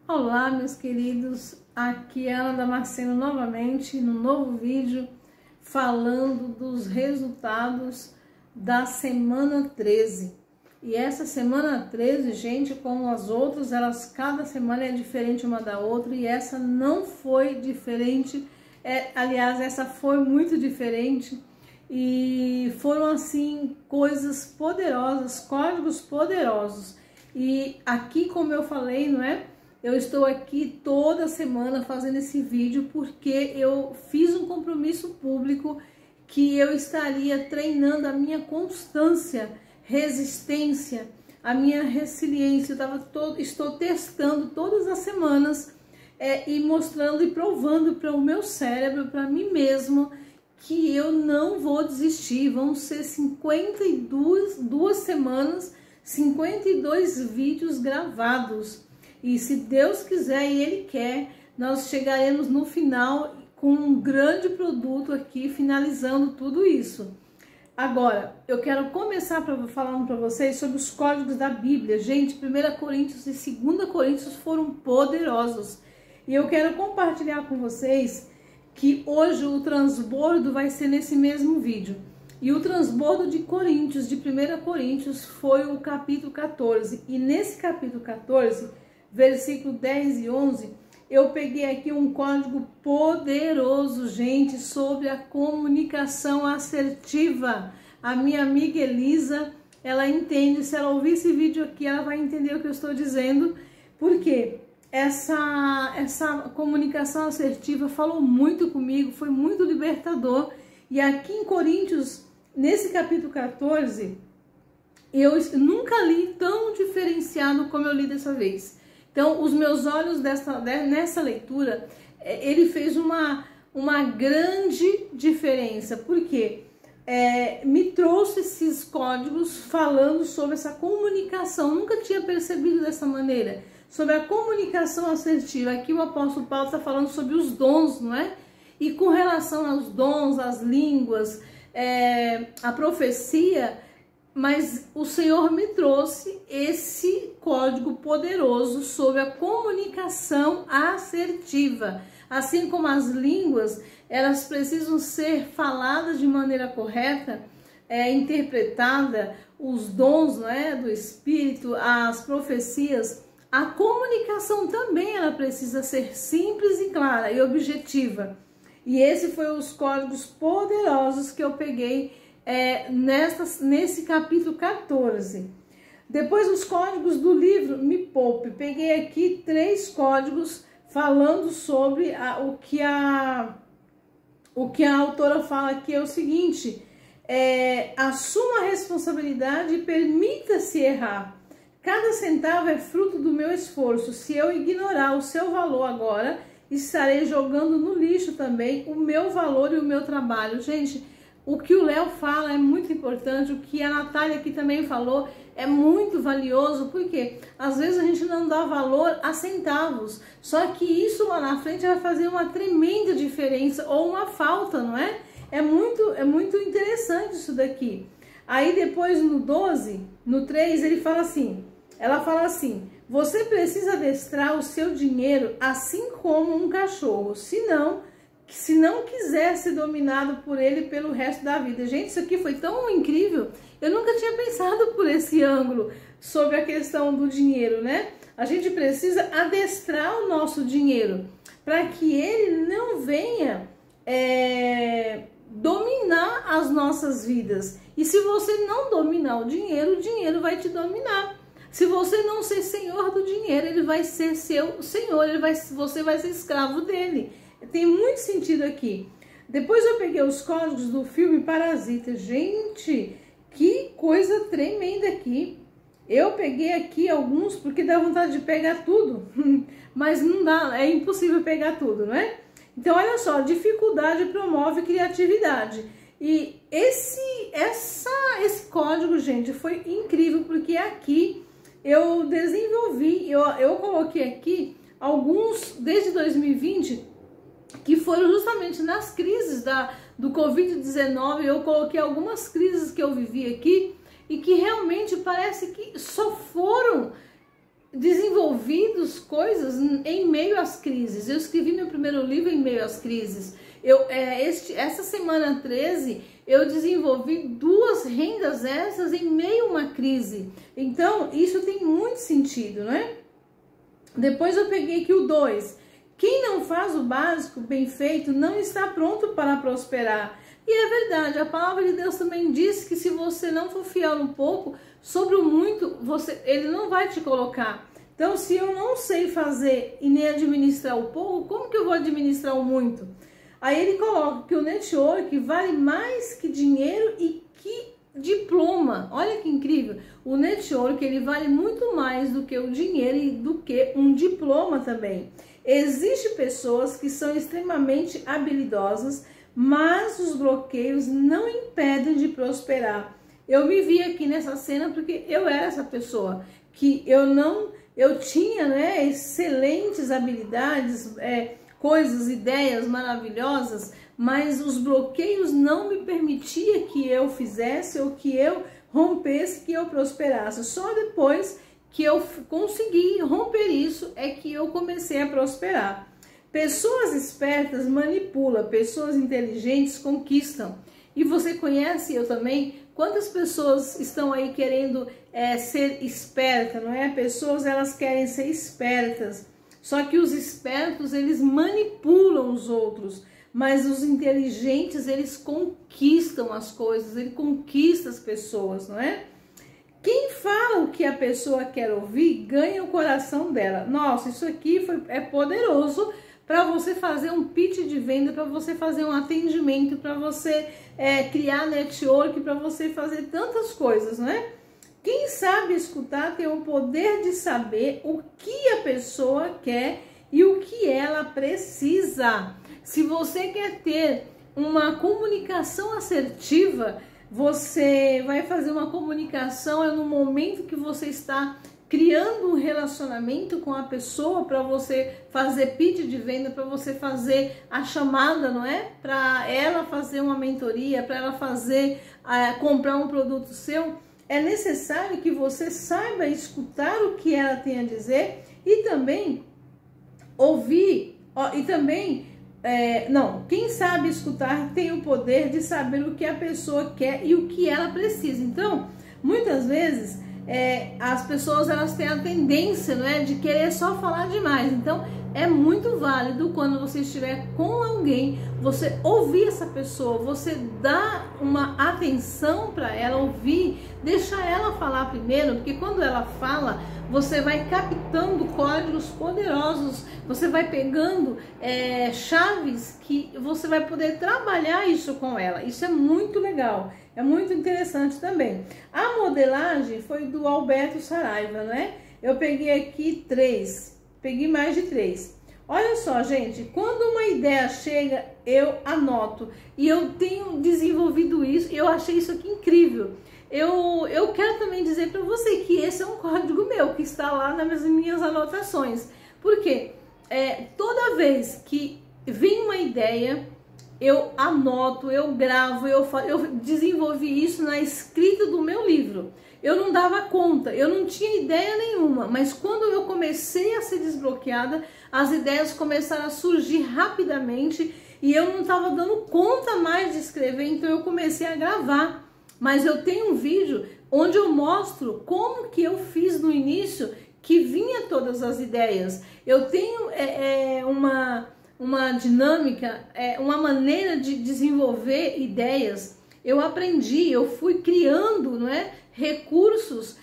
Olá, meus queridos, aqui é Ana Damasceno novamente no novo vídeo falando dos resultados da semana 13. E essa semana 13, gente, como as outras, cada semana é diferente uma da outra e essa não foi diferente, aliás, essa foi muito diferente e foram assim coisas poderosas, códigos poderosos. E aqui, como eu falei, não é? Eu estou aqui toda semana fazendo esse vídeo porque eu fiz um compromisso público que eu estaria treinando a minha constância, resistência, a minha resiliência. Estou testando todas as semanas e mostrando e provando para o meu cérebro, para mim mesmo, que eu não vou desistir. Vão ser 52 semanas, 52 vídeos gravados. E se Deus quiser e Ele quer, nós chegaremos no final com um grande produto aqui, finalizando tudo isso. Agora, eu quero começar falando para vocês sobre os códigos da Bíblia. Gente, 1 Coríntios e 2 Coríntios foram poderosos. E eu quero compartilhar com vocês que hoje o transbordo vai ser nesse mesmo vídeo. E o transbordo de Coríntios, de 1 Coríntios, foi o capítulo 14. E nesse capítulo 14... versículo 10 e 11, eu peguei aqui um código poderoso, gente, sobre a comunicação assertiva. A minha amiga Elisa, ela entende, se ela ouvir esse vídeo aqui, ela vai entender o que eu estou dizendo, porque essa comunicação assertiva falou muito comigo, foi muito libertador. E aqui em Coríntios, nesse capítulo 14, eu nunca li tão diferenciado como eu li dessa vez. Então, os meus olhos nessa leitura, ele fez uma grande diferença, porque me trouxe esses códigos falando sobre essa comunicação. Nunca tinha percebido dessa maneira, sobre a comunicação assertiva. Aqui o apóstolo Paulo está falando sobre os dons, não é? E com relação aos dons, às línguas, a profecia... Mas o Senhor me trouxe esse código poderoso sobre a comunicação assertiva. Assim como as línguas, elas precisam ser faladas de maneira correta, interpretada, os dons, não é, do Espírito, as profecias, a comunicação também ela precisa ser simples e clara e objetiva. E esse foi os códigos poderosos que eu peguei nesse capítulo 14. Depois os códigos do livro Me Poupe. Peguei aqui 3 códigos falando sobre o que a autora fala aqui, é o seguinte: assuma a responsabilidade e permita-se errar. Cada centavo é fruto do meu esforço. Se eu ignorar o seu valor agora, estarei jogando no lixo também o meu valor e o meu trabalho. Gente, o que o Léo fala é muito importante, o que a Natália aqui também falou é muito valioso, porque às vezes a gente não dá valor a centavos, só que isso lá na frente vai fazer uma tremenda diferença ou uma falta, não é? É muito interessante isso daqui. Aí depois no 12, no 3, ela fala assim, você precisa adestrar o seu dinheiro assim como um cachorro, se não quiser ser dominado por ele pelo resto da vida. Gente, isso aqui foi tão incrível. Eu nunca tinha pensado por esse ângulo sobre a questão do dinheiro, né? A gente precisa adestrar o nosso dinheiro para que ele não venha dominar as nossas vidas. E se você não dominar o dinheiro vai te dominar. Se você não ser senhor do dinheiro, ele vai ser seu senhor, você vai ser escravo dele. Tem muito sentido aqui. Depois eu peguei os códigos do filme Parasita. Gente, que coisa tremenda aqui. Eu peguei aqui alguns porque dá vontade de pegar tudo. Mas não dá, é impossível pegar tudo, não é? Então, olha só, dificuldade promove criatividade. E esse código, gente, foi incrível, porque aqui eu desenvolvi, eu coloquei aqui alguns, desde 2020, que foram justamente nas crises do Covid-19, eu coloquei algumas crises que eu vivi aqui e que realmente parece que só foram desenvolvido coisas em meio às crises. Eu escrevi meu primeiro livro em meio às crises. Essa semana 13, eu desenvolvi 2 rendas extras em meio a uma crise. Então, isso tem muito sentido, né? Depois eu peguei aqui o 2. Quem não faz o básico bem feito não está pronto para prosperar. E é verdade, a palavra de Deus também diz que se você não for fiel um pouco, sobre o muito, ele não vai te colocar. Então, se eu não sei fazer e nem administrar o pouco, como que eu vou administrar o muito? Aí ele coloca que o network vale mais que dinheiro e que diploma. Olha que incrível. O network, ele vale muito mais do que o dinheiro e do que um diploma também. Existem pessoas que são extremamente habilidosas, mas os bloqueios não impedem de prosperar. Eu me vi aqui nessa cena porque eu era essa pessoa que eu tinha, né, excelentes habilidades, coisas, ideias maravilhosas, mas os bloqueios não me permitiam que eu fizesse ou que eu rompesse, que eu prosperasse. Só depois que eu consegui romper isso é que eu comecei a prosperar. Pessoas espertas manipulam, pessoas inteligentes conquistam. E você conhece, eu também, quantas pessoas estão aí querendo ser esperta, não é? Pessoas, elas querem ser espertas. Só que os espertos, eles manipulam os outros. Mas os inteligentes, eles conquistam as coisas, eles conquistam as pessoas, não é? Quem fala o que a pessoa quer ouvir, ganha o coração dela. Nossa, isso aqui é poderoso para você fazer um pitch de venda, para você fazer um atendimento, para você criar network, para você fazer tantas coisas, né? Quem sabe escutar tem o poder de saber o que a pessoa quer e o que ela precisa. Se você quer ter uma comunicação assertiva, você vai fazer uma comunicação no momento que você está criando um relacionamento com a pessoa, para você fazer pitch de venda, para você fazer a chamada, não é? Para ela fazer uma mentoria, para ela comprar um produto seu. É necessário que você saiba escutar o que ela tem a dizer e também ouvir, quem sabe escutar tem o poder de saber o que a pessoa quer e o que ela precisa. Então, muitas vezes, as pessoas, elas têm a tendência, não é, de querer só falar demais. Então, é muito válido quando você estiver com alguém, você ouvir essa pessoa, você dá uma atenção para ela, ouvir, deixar ela falar primeiro, porque quando ela fala, você vai captando códigos poderosos, você vai pegando chaves que você vai poder trabalhar isso com ela. Isso é muito legal, é muito interessante também. A modelagem foi do Alberto Saraiva, né? Eu peguei aqui 3. Peguei mais de 3. Olha só, gente, quando uma ideia chega, eu anoto. E eu tenho desenvolvido isso, eu achei isso aqui incrível. Eu quero também dizer para você que esse é um código meu, que está lá nas minhas anotações. Por quê? Toda vez que vem uma ideia, eu anoto, eu gravo, eu desenvolvi isso na escrita do meu livro. Eu não dava conta, eu não tinha ideia nenhuma, mas quando eu comecei a ser desbloqueada, as ideias começaram a surgir rapidamente e eu não estava dando conta mais de escrever, então eu comecei a gravar. Mas eu tenho um vídeo onde eu mostro como que eu fiz no início, que vinha todas as ideias. Eu tenho uma dinâmica, uma maneira de desenvolver ideias. Eu aprendi, eu fui criando, não é, recursos,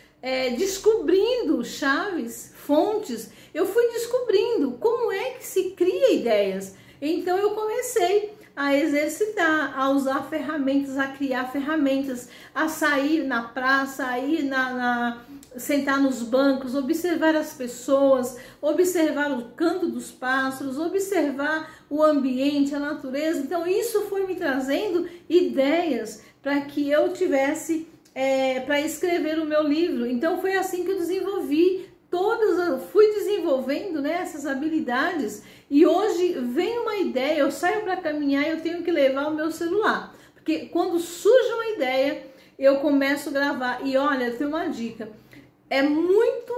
descobrindo chaves, fontes. Eu fui descobrindo como é que se cria ideias. Então eu comecei a exercitar, a usar ferramentas, a criar ferramentas, a sair na praça, a ir sentar nos bancos, observar as pessoas, observar o canto dos pássaros, observar o ambiente, a natureza. Então isso foi me trazendo ideias para que eu tivesse para escrever o meu livro. Então foi assim que eu desenvolvi fui desenvolvendo, né, essas habilidades, e hoje vem uma ideia, eu saio para caminhar e eu tenho que levar o meu celular, porque quando surge uma ideia, eu começo a gravar. E olha, tem uma dica, é muito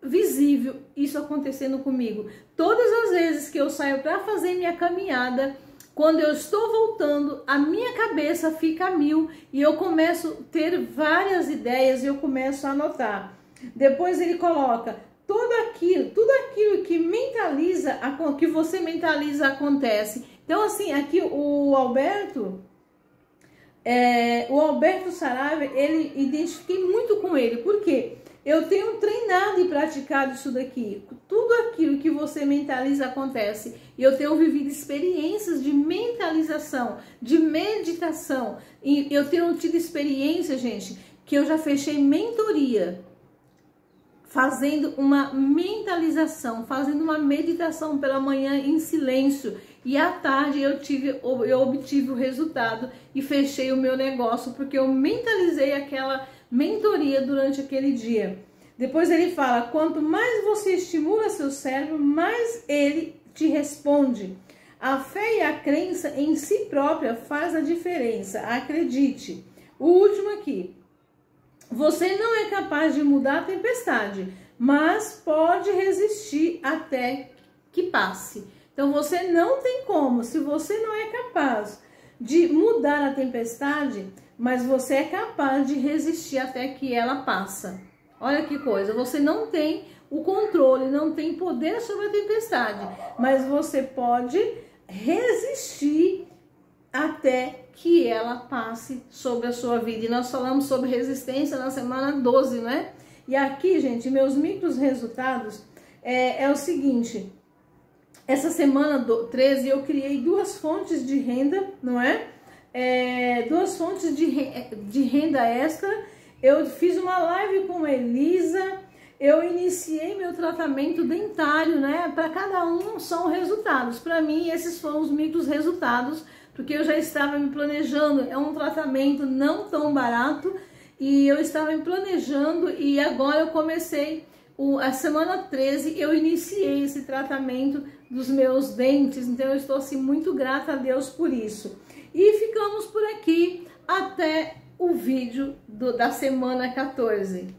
visível isso acontecendo comigo. Todas as vezes que eu saio para fazer minha caminhada, quando eu estou voltando, a minha cabeça fica a mil e eu começo a ter várias ideias e eu começo a anotar. Depois ele coloca tudo aquilo que mentaliza, que você mentaliza acontece. Então assim, aqui o Alberto Saraiva, ele identifiquei muito com ele, porque eu tenho treinado e praticado isso daqui. Tudo aquilo que você mentaliza acontece. E eu tenho vivido experiências de mentalização, de meditação. E eu tenho tido experiência, gente, que eu já fechei mentoria, fazendo uma mentalização, fazendo uma meditação pela manhã em silêncio. E à tarde eu obtive o resultado e fechei o meu negócio, porque eu mentalizei aquela mentoria durante aquele dia. Depois ele fala, quanto mais você estimula seu cérebro, mais ele te responde. A fé e a crença em si própria faz a diferença, acredite. O último aqui, você não é capaz de mudar a tempestade, mas pode resistir até que passe. Então você não tem como, se você não é capaz de mudar a tempestade, mas você é capaz de resistir até que ela passa. Olha que coisa, você não tem o controle, não tem poder sobre a tempestade, mas você pode resistir até que ela passe sobre a sua vida. E nós falamos sobre resistência na semana 12, né? E aqui, gente, meus micros resultados é o seguinte. Essa semana 13 eu criei 2 fontes de renda, não é? 2 fontes de renda extra. Eu fiz uma live com a Elisa, eu iniciei meu tratamento dentário, né? Para cada um são resultados. Para mim, esses foram os micros resultados, porque eu já estava me planejando. É um tratamento não tão barato e eu estava me planejando e agora eu comecei. A semana 13 eu iniciei esse tratamento dos meus dentes, então eu estou assim muito grata a Deus por isso. E ficamos por aqui até o vídeo da semana 14.